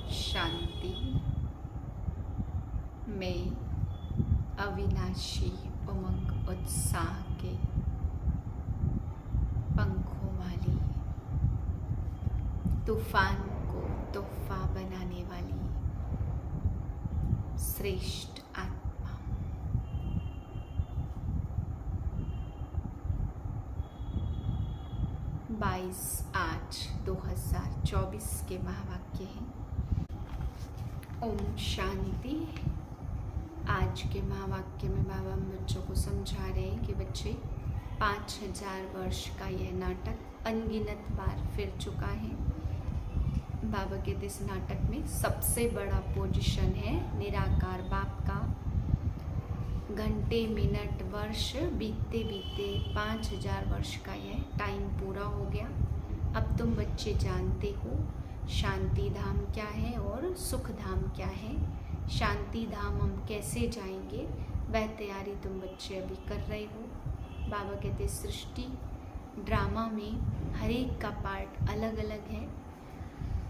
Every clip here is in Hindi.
शांति में अविनाशी उमंग उत्साह के पंखों वाली, तूफान को तोहफा बनाने वाली श्रेष्ठ आत्मा। बाईस 8/2024 के महावाक्य हैं। ओम शांति। आज के महावाक्य में बाबा बच्चों को समझा रहे हैं कि बच्चे 5000 वर्ष का यह नाटक अनगिनत बार फिर चुका है। बाबा कहते इस नाटक में सबसे बड़ा पोजीशन है निराकार बाप का। घंटे मिनट वर्ष बीतते बीतते 5000 वर्ष का यह टाइम पूरा हो गया। अब तुम बच्चे जानते हो शांति धाम क्या है और सुख धाम क्या है। शांति धाम हम कैसे जाएंगे वह तैयारी तुम बच्चे अभी कर रहे हो। बाबा कहते सृष्टि ड्रामा में हर एक का पार्ट अलग अलग है।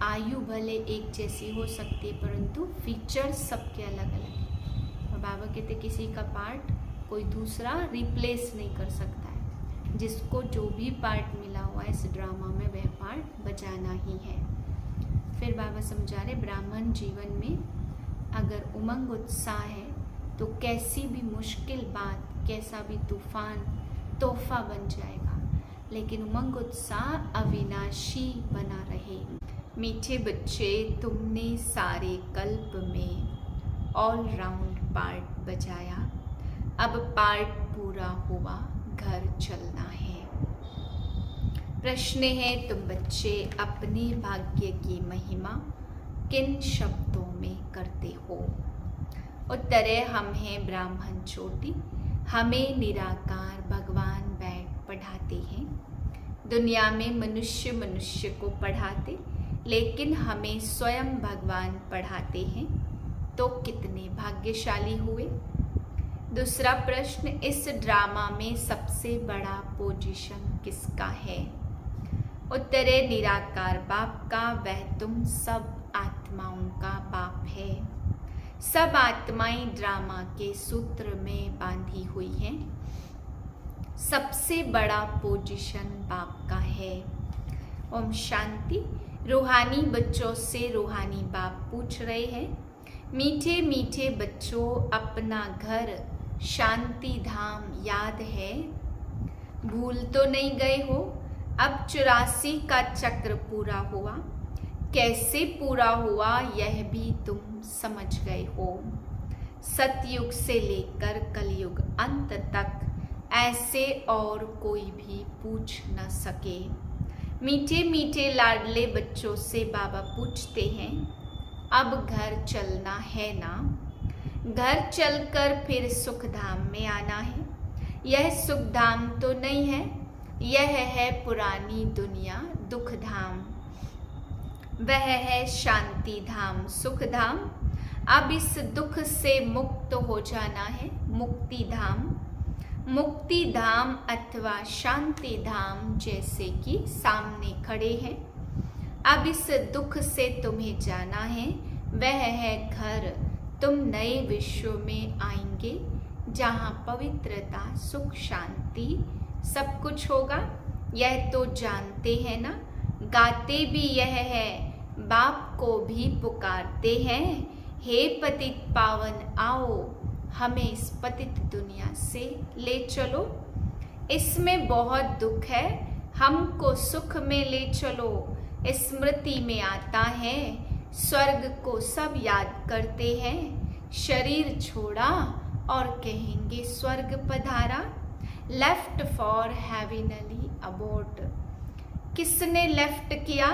आयु भले एक जैसी हो सकती है परंतु फीचर्स सबके अलग अलग हैं। और बाबा कहते किसी का पार्ट कोई दूसरा रिप्लेस नहीं कर सकता है। जिसको जो भी पार्ट मिला हुआ है इस ड्रामा में वह पार्ट बजाना ही है। फिर बाबा समझा रहे ब्राह्मण जीवन में अगर उमंग उत्साह है तो कैसी भी मुश्किल बात, कैसा भी तूफान तोहफा बन जाएगा, लेकिन उमंग उत्साह अविनाशी बना रहे। मीठे बच्चे, तुमने सारे कल्प में ऑल राउंड पार्ट बजाया। अब पार्ट पूरा हुआ, घर चलना है। प्रश्न है तुम बच्चे अपने भाग्य की महिमा किन शब्दों में करते हो। उत्तर है हम हैं ब्राह्मण चोटी, हमें निराकार भगवान बैठ पढ़ाते हैं। दुनिया में मनुष्य मनुष्य को पढ़ाते, लेकिन हमें स्वयं भगवान पढ़ाते हैं तो कितने भाग्यशाली हुए। दूसरा प्रश्न, इस ड्रामा में सबसे बड़ा पोजीशन किसका है। उत्तर है निराकार बाप का, वह तुम सब आत्माओं का बाप है। सब आत्माएं ड्रामा के सूत्र में बांधी हुई हैं। सबसे बड़ा पोजीशन बाप का है। ओम शांति। रूहानी बच्चों से रूहानी बाप पूछ रहे हैं, मीठे मीठे बच्चों अपना घर शांति धाम याद है, भूल तो नहीं गए हो। अब 84 का चक्र पूरा हुआ, कैसे पूरा हुआ यह भी तुम समझ गए हो। सतयुग से लेकर कलयुग अंत तक ऐसे और कोई भी पूछ न सके। मीठे मीठे लाडले बच्चों से बाबा पूछते हैं, अब घर चलना है ना। घर चलकर फिर सुख धाम में आना है। यह सुख धाम तो नहीं है, यह है पुरानी दुनिया दुख धाम। वह है शांति धाम सुख धाम। अब इस दुख से मुक्त हो जाना है, मुक्ति धाम। मुक्ति धाम अथवा शांति धाम जैसे कि सामने खड़े हैं। अब इस दुख से तुम्हें जाना है, वह है घर। तुम नए विश्व में आएंगे जहाँ पवित्रता सुख शांति सब कुछ होगा। यह तो जानते हैं ना, गाते भी यह है, बाप को भी पुकारते हैं, हे पतित पावन आओ हमें इस पतित दुनिया से ले चलो। इसमें बहुत दुख है, हमको सुख में ले चलो। स्मृति में आता है, स्वर्ग को सब याद करते हैं। शरीर छोड़ा और कहेंगे स्वर्ग पधारा। Left for heavenly abode. किसने लेफ्ट किया?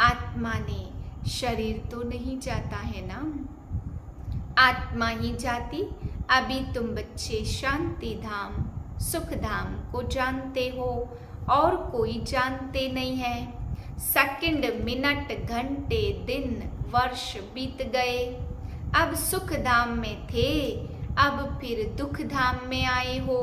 आत्मा ने। शरीर तो नहीं जाता है ना, आत्मा ही जाती। अभी तुम बच्चे शांति धाम सुख धाम को जानते हो और कोई जानते नहीं है। सेकंड मिनट घंटे दिन वर्ष बीत गए। अब सुख धाम में थे, अब फिर दुख धाम में आए हो।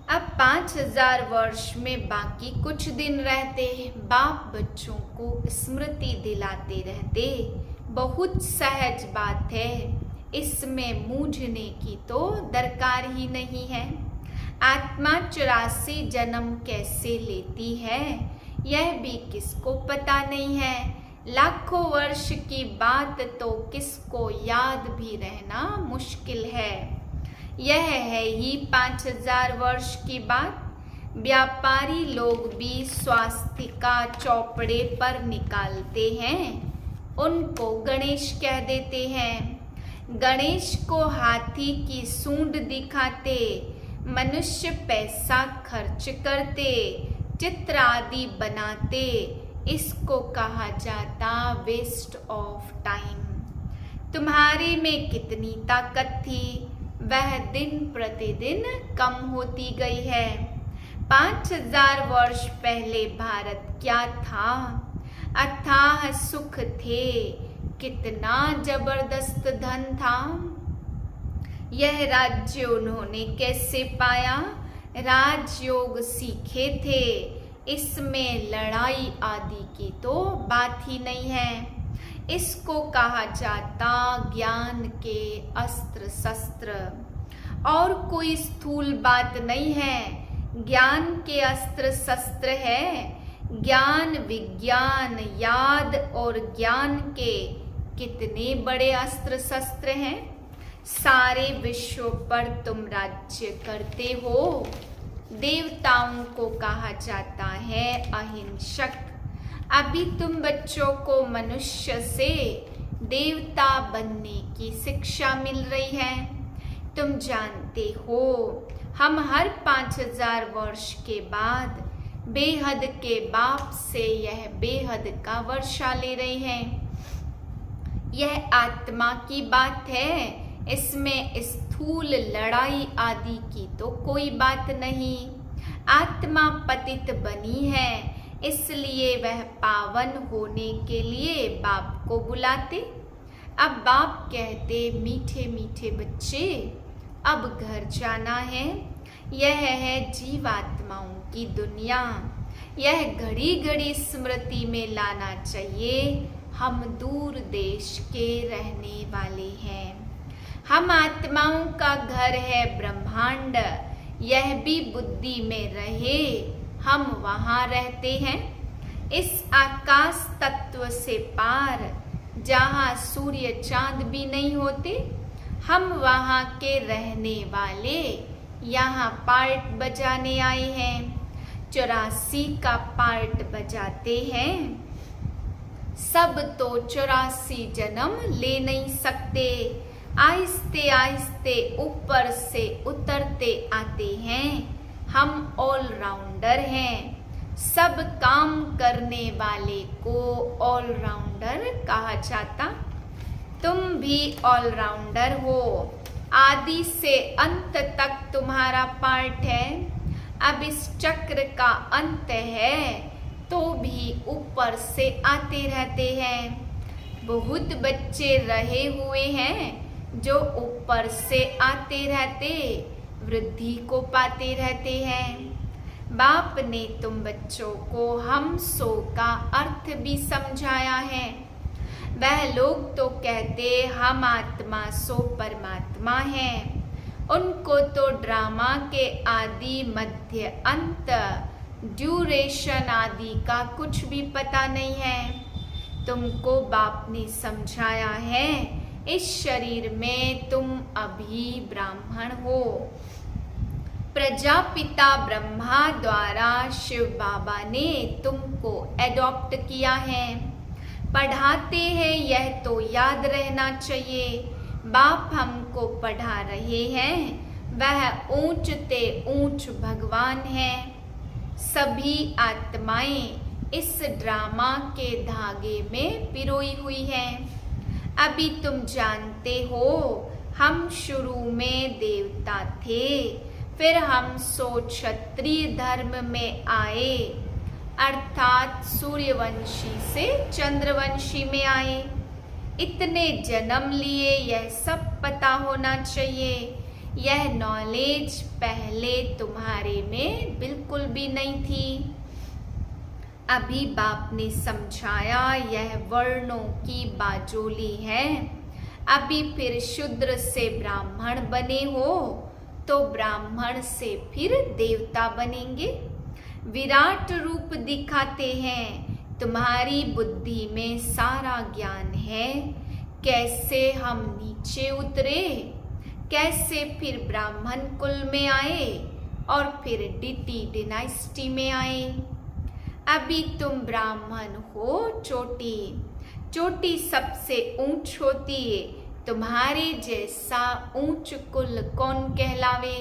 अब 5000 वर्ष में बाकी कुछ दिन रहते, बाप बच्चों को स्मृति दिलाते रहते। बहुत सहज बात है, इसमें मूझने की तो दरकार ही नहीं है। आत्मा 84 जन्म कैसे लेती है यह भी किसको पता नहीं है। लाखों वर्ष की बात तो किसको याद भी रहना मुश्किल है। यह है ही 5000 वर्ष की बात। व्यापारी लोग भी स्वास्तिका चौपड़े पर निकालते हैं, उनको गणेश कह देते हैं। गणेश को हाथी की सूंड दिखाते, मनुष्य पैसा खर्च करते, चित्र आदि बनाते, इसको कहा जाता वेस्ट ऑफ टाइम। तुम्हारे में कितनी ताकत थी वह दिन प्रतिदिन कम होती गई है। 5000 वर्ष पहले भारत क्या था? अथाह सुख थे, कितना जबरदस्त धन था। यह राज्य उन्होंने कैसे पाया? राजयोग सीखे थे, इसमें लड़ाई आदि की तो बात ही नहीं है। इसको कहा जाता ज्ञान के अस्त्र शस्त्र, और कोई स्थूल बात नहीं है। ज्ञान के अस्त्र शस्त्र है। ज्ञान विज्ञान याद और ज्ञान के कितने बड़े अस्त्र शस्त्र हैं। सारे विश्व पर तुम राज्य करते हो। देवताओं को कहा जाता है अहिंसक। अभी तुम बच्चों को मनुष्य से देवता बनने की शिक्षा मिल रही है। तुम जानते हो हम हर 5000 वर्ष के बाद बेहद के बाप से यह बेहद का वर्षा ले रहे हैं। यह आत्मा की बात है, इसमें स्थूल लड़ाई आदि की तो कोई बात नहीं। आत्मा पतित बनी है, इसलिए वह पावन होने के लिए बाप को बुलाते। अब बाप कहते मीठे मीठे बच्चे अब घर जाना है। यह है जीवात्माओं की दुनिया। यह घड़ी घड़ी स्मृति में लाना चाहिए, हम दूर देश के रहने वाले हैं। हम आत्माओं का घर है ब्रह्मांड, यह भी बुद्धि में रहे, हम वहाँ रहते हैं। इस आकाश तत्व से पार जहाँ सूर्य चांद भी नहीं होते, हम वहाँ के रहने वाले यहाँ पार्ट बजाने आए हैं। 84 का पार्ट बजाते हैं। सब तो 84 जन्म ले नहीं सकते, आहिस्ते आहिस्ते ऊपर से उतरते आते हैं। हम ऑलराउंडर हैं। सब काम करने वाले को ऑलराउंडर कहा जाता। तुम भी ऑलराउंडर हो। आदि से अंत तक तुम्हारा पार्ट है। अब इस चक्र का अंत है तो भी ऊपर से आते रहते हैं। बहुत बच्चे रहे हुए हैं जो ऊपर से आते रहते, वृद्धि को पाते रहते हैं। बाप ने तुम बच्चों को हम सो का अर्थ भी समझाया है। वह लोग तो कहते हम आत्मा सो परमात्मा है। उनको तो ड्रामा के आदि मध्य अंत ड्यूरेशन आदि का कुछ भी पता नहीं है। तुमको बाप ने समझाया है इस शरीर में तुम अभी ब्राह्मण हो। प्रजापिता ब्रह्मा द्वारा शिव बाबा ने तुमको एडॉप्ट किया है। पढ़ाते हैं यह तो याद रहना चाहिए। बाप हमको पढ़ा रहे हैं, वह ऊंचते ऊंच भगवान है। सभी आत्माएं इस ड्रामा के धागे में पिरोई हुई हैं। अभी तुम जानते हो हम शुरू में देवता थे, फिर हम सो क्षत्रिय धर्म में आए, अर्थात सूर्यवंशी से चंद्रवंशी में आए। इतने जन्म लिए यह सब पता होना चाहिए। यह नॉलेज पहले तुम्हारे में बिल्कुल भी नहीं थी। अभी बाप ने समझाया यह वर्णों की बाजोली है। अभी फिर शूद्र से ब्राह्मण बने हो तो ब्राह्मण से फिर देवता बनेंगे। विराट रूप दिखाते हैं, तुम्हारी बुद्धि में सारा ज्ञान है। कैसे हम नीचे उतरे, कैसे फिर ब्राह्मण कुल में आए और फिर डीटी डिनाइस्टी में आए। अभी तुम ब्राह्मण हो, चोटी चोटी सबसे ऊंच होती है। तुम्हारे जैसा ऊंच कुल कौन कहलावे।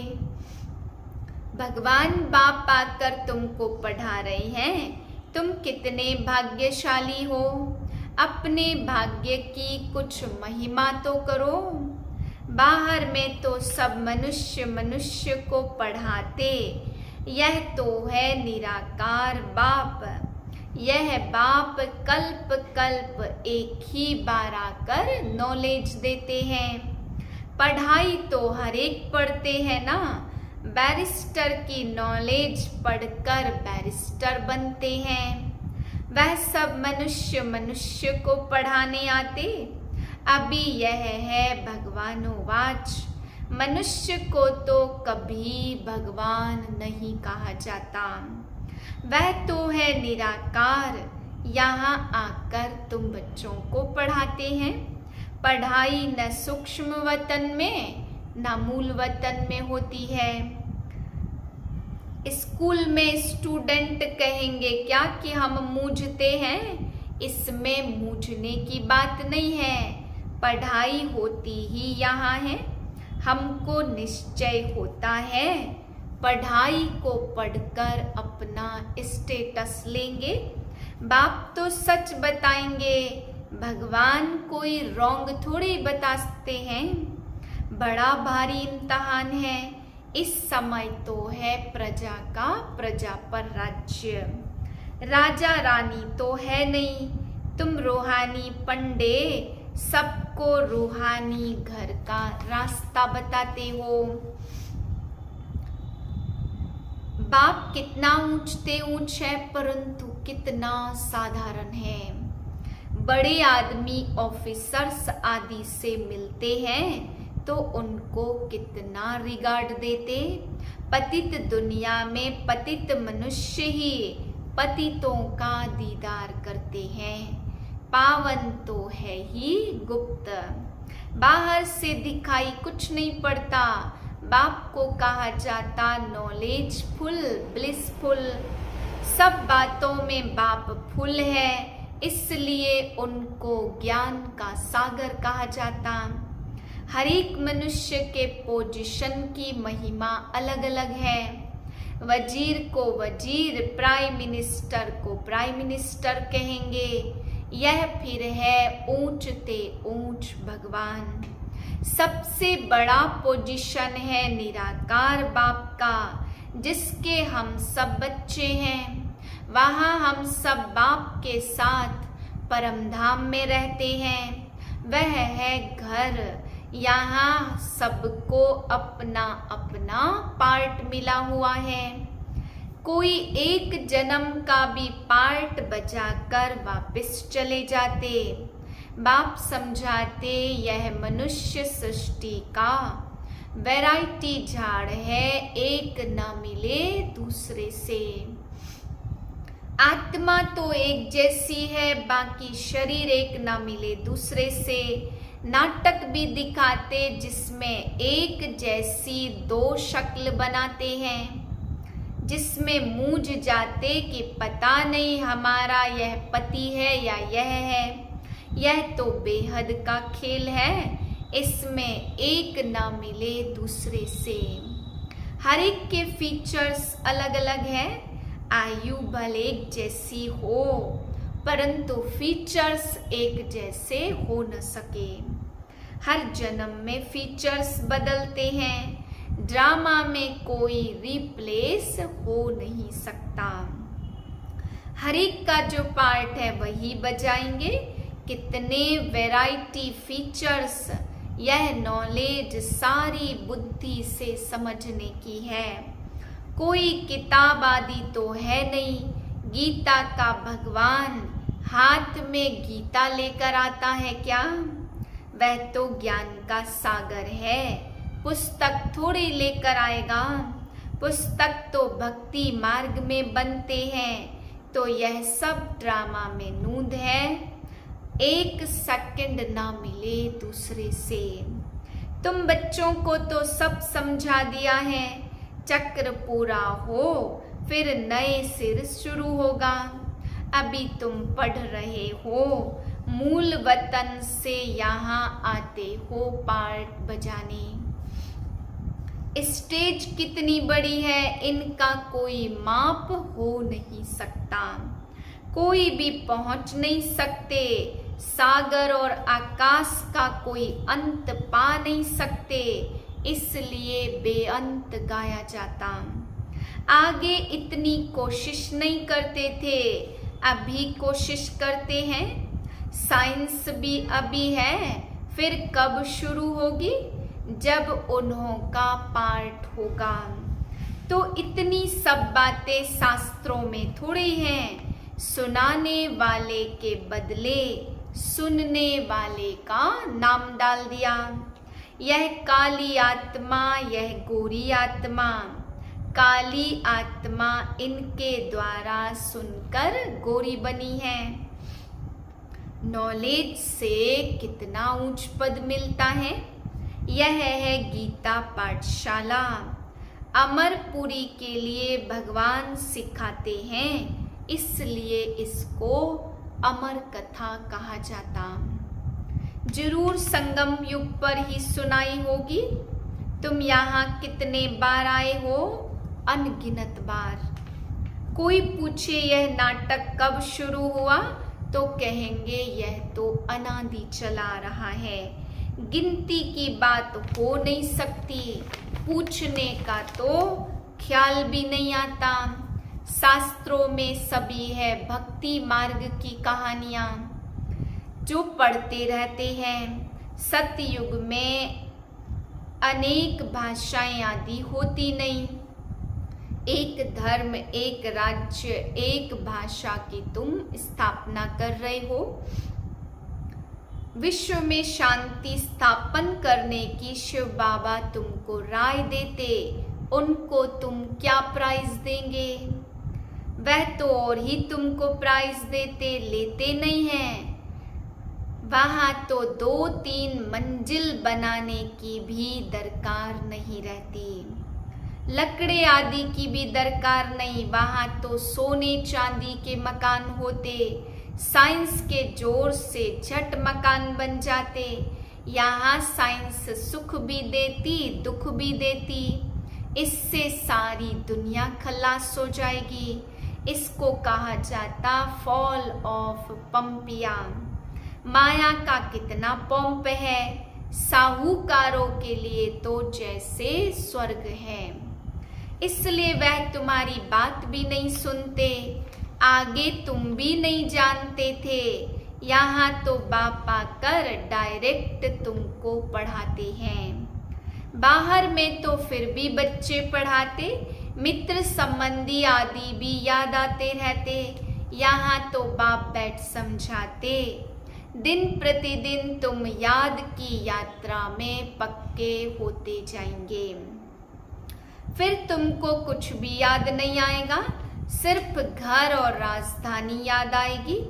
भगवान बाप आकर तुमको पढ़ा रहे हैं। तुम कितने भाग्यशाली हो। अपने भाग्य की कुछ महिमा तो करो। बाहर में तो सब मनुष्य मनुष्य को पढ़ाते। यह तो है निराकार बाप। यह बाप कल्प कल्प एक ही बार आकर नॉलेज देते हैं। पढ़ाई तो हर एक पढ़ते हैं ना। बैरिस्टर की नॉलेज पढ़कर बैरिस्टर बनते हैं। वह सब मनुष्य मनुष्य को पढ़ाने आते। अभी यह है भगवानोवाच। मनुष्य को तो कभी भगवान नहीं कहा जाता। वह तो है निराकार। यहाँ आकर तुम बच्चों को पढ़ाते हैं। पढ़ाई न सूक्ष्म वतन में न मूल वतन में होती है। स्कूल में स्टूडेंट कहेंगे क्या कि हम मूझते हैं। इसमें मूझने की बात नहीं है। पढ़ाई होती ही यहाँ है। हमको निश्चय होता है पढ़ाई को पढ़कर अपना स्टेटस लेंगे। बाप तो सच बताएंगे। भगवान कोई रॉन्ग थोड़ी बता सकते हैं। बड़ा भारी इम्तहान है। इस समय तो है प्रजा का प्रजा पर राज्य। राजा रानी तो है नहीं। तुम रूहानी पंडे सबको रूहानी घर का रास्ता बताते हो। बाप कितना ऊंचते ऊंच है परंतु कितना साधारण है। बड़े आदमी ऑफिसर्स आदि से मिलते हैं तो उनको कितना रिगार्ड देते। पतित दुनिया में पतित मनुष्य ही पतितों का दीदार करते हैं। पावन तो है ही गुप्त। बाहर से दिखाई कुछ नहीं पड़ता। बाप को कहा जाता नॉलेजफुल ब्लिसफुल। सब बातों में बाप फुल है, इसलिए उनको ज्ञान का सागर कहा जाता। हर एक मनुष्य के पोजीशन की महिमा अलग अलग है। वजीर को वजीर, प्राइम मिनिस्टर को प्राइम मिनिस्टर कहेंगे। यह फिर है ऊंचते ऊंच भगवान। सबसे बड़ा पोजीशन है निराकार बाप का, जिसके हम सब बच्चे हैं। वहाँ हम सब बाप के साथ परम धाम में रहते हैं। वह है घर। यहाँ सबको अपना अपना पार्ट मिला हुआ है। कोई एक जन्म का भी पार्ट बजाकर वापस चले जाते। बाप समझाते यह मनुष्य सृष्टि का वैरायटी झाड़ है, एक न मिले दूसरे से। आत्मा तो एक जैसी है, बाकी शरीर एक न मिले दूसरे से। नाटक भी दिखाते जिसमें एक जैसी दो शक्ल बनाते हैं, जिसमें मूझ जाते कि पता नहीं हमारा यह पति है या यह है। यह तो बेहद का खेल है, इसमें एक ना मिले दूसरे से। हर एक के फीचर्स अलग अलग है। आयु भले एक जैसी हो परंतु फीचर्स एक जैसे हो न सके। हर जन्म में फीचर्स बदलते हैं। ड्रामा में कोई रिप्लेस हो नहीं सकता। हर एक का जो पार्ट है वही बजाएंगे। कितने वैरायटी फीचर्स यह नॉलेज सारी बुद्धि से समझने की है। कोई किताब आदि तो है नहीं। गीता का भगवान हाथ में गीता लेकर आता है क्या? वह तो ज्ञान का सागर है, पुस्तक थोड़ी लेकर आएगा। पुस्तक तो भक्ति मार्ग में बनते हैं, तो यह सब ड्रामा में नूंद है। एक सेकंड ना मिले दूसरे से। तुम बच्चों को तो सब समझा दिया है। चक्र पूरा हो फिर नए सिर शुरू होगा। अभी तुम पढ़ रहे हो, मूल वतन से यहाँ आते हो पार्ट बजाने। स्टेज कितनी बड़ी है, इनका कोई माप हो नहीं सकता। कोई भी पहुंच नहीं सकते। सागर और आकाश का कोई अंत पा नहीं सकते, इसलिए बेअंत गाया जाता। आगे इतनी कोशिश नहीं करते थे, अभी कोशिश करते हैं। साइंस भी अभी है, फिर कब शुरू होगी? जब उन्हों का पार्ट होगा। तो इतनी सब बातें शास्त्रों में थोड़ी हैं। सुनाने वाले के बदले सुनने वाले का नाम डाल दिया। यह काली आत्मा, यह गोरी आत्मा। काली आत्मा इनके द्वारा सुनकर गोरी बनी है। नॉलेज से कितना ऊंच पद मिलता है। यह है गीता पाठशाला। अमरपुरी के लिए भगवान सिखाते हैं, इसलिए इसको अमर कथा कहा जाता। जरूर संगम युग पर ही सुनाई होगी। तुम यहाँ कितने बार आए हो? अनगिनत बार। कोई पूछे यह नाटक कब शुरू हुआ, तो कहेंगे यह तो अनादि चला रहा है। गिनती की बात हो नहीं सकती। पूछने का तो ख्याल भी नहीं आता। शास्त्रों में सभी है भक्ति मार्ग की कहानियां, जो पढ़ते रहते हैं। सतयुग में अनेक भाषाएं आदि होती नहीं। एक धर्म, एक राज्य, एक भाषा की तुम स्थापना कर रहे हो। विश्व में शांति स्थापन करने की शिव बाबा तुमको राय देते, उनको तुम क्या प्राइज देंगे? वह तो और ही तुमको प्राइज देते, लेते नहीं हैं। वहां तो 2-3 मंजिल बनाने की भी दरकार नहीं रहती। लकड़े आदि की भी दरकार नहीं। वहां तो सोने चांदी के मकान होते। साइंस के जोर से झट मकान बन जाते। यहाँ साइंस सुख भी देती, दुख भी देती। इससे सारी दुनिया खलास हो जाएगी। इसको कहा जाता फॉल ऑफ पंपिया। माया का कितना पंप है। साहूकारों के लिए तो जैसे स्वर्ग है। इसलिए वह तुम्हारी बात भी नहीं सुनते। आगे तुम भी नहीं जानते थे। यहाँ तो बाप आकर डायरेक्ट तुमको पढ़ाते हैं। बाहर में तो फिर भी बच्चे पढ़ाते, मित्र संबंधी आदि भी याद आते रहते। यहाँ तो बाप बैठ समझाते। दिन प्रतिदिन तुम याद की यात्रा में पक्के होते जाएंगे। फिर तुमको कुछ भी याद नहीं आएगा, सिर्फ घर और राजधानी याद आएगी।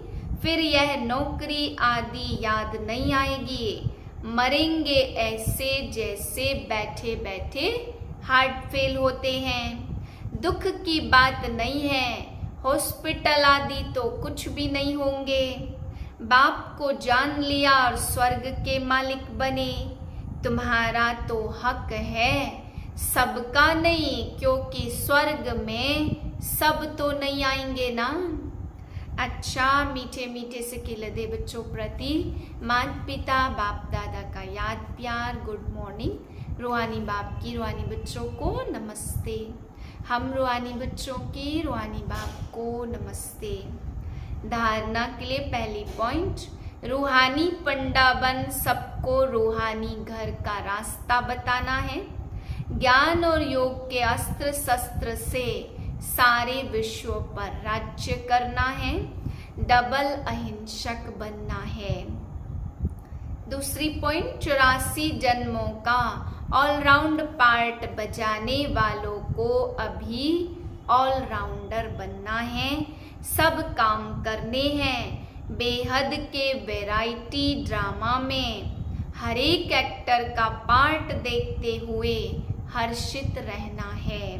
फिर यह नौकरी आदि याद नहीं आएगी। मरेंगे ऐसे जैसे बैठे बैठे हार्ट फेल होते हैं। दुख की बात नहीं है। हॉस्पिटल आदि तो कुछ भी नहीं होंगे। बाप को जान लिया और स्वर्ग के मालिक बने। तुम्हारा तो हक है, सबका नहीं, क्योंकि स्वर्ग में सब तो नहीं आएंगे ना। अच्छा, मीठे मीठे से खिलते बच्चों प्रति माता पिता बाप दादा का याद प्यार गुड मॉर्निंग। रूहानी बाप की रूहानी बच्चों को नमस्ते। हम रूहानी बच्चों की रूहानी बाप को नमस्ते। धारणा के लिए पहली पॉइंट, रूहानी पंडा बन सबको रूहानी घर का रास्ता बताना है। ज्ञान और योग के अस्त्र शस्त्र से सारे विश्व पर राज्य करना है। डबल अहिंसक बनना है। दूसरी पॉइंट, 84 जन्मों का ऑलराउंड पार्ट बजाने वालों को अभी ऑलराउंडर बनना है। सब काम करने हैं। बेहद के वैरायटी ड्रामा में हर एक एक्टर का पार्ट देखते हुए हर्षित रहना है।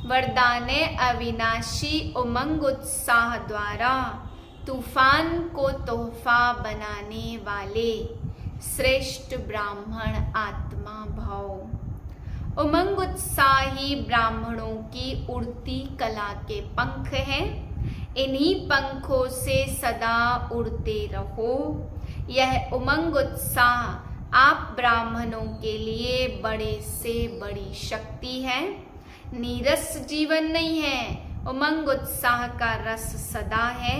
वरदान अविनाशी उमंग उत्साह द्वारा तूफान को तोहफा बनाने वाले श्रेष्ठ ब्राह्मण आत्मा भव। उमंग उत्साही ब्राह्मणों की उड़ती कला के पंख हैं। इन्हीं पंखों से सदा उड़ते रहो। यह उमंग उत्साह आप ब्राह्मणों के लिए बड़े से बड़ी शक्ति है। नीरस जीवन नहीं है। उमंग उत्साह का रस सदा है।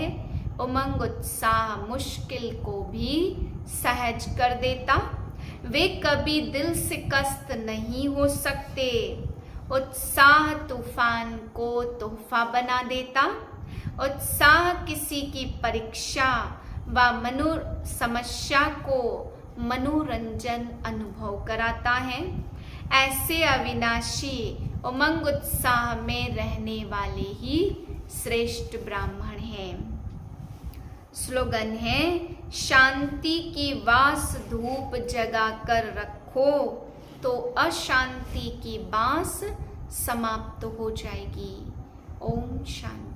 उमंग उत्साह मुश्किल को भी सहज कर देता। वे कभी दिल से कष्ट नहीं हो सकते। उत्साह तूफान को तोहफा बना देता। उत्साह किसी की परीक्षा व समस्या को मनोरंजन अनुभव कराता है। ऐसे अविनाशी उमंग उत्साह में रहने वाले ही श्रेष्ठ ब्राह्मण हैं। स्लोगन है, शांति की वास धूप जगा कर रखो तो अशांति की बास समाप्त हो जाएगी। ओम शांति।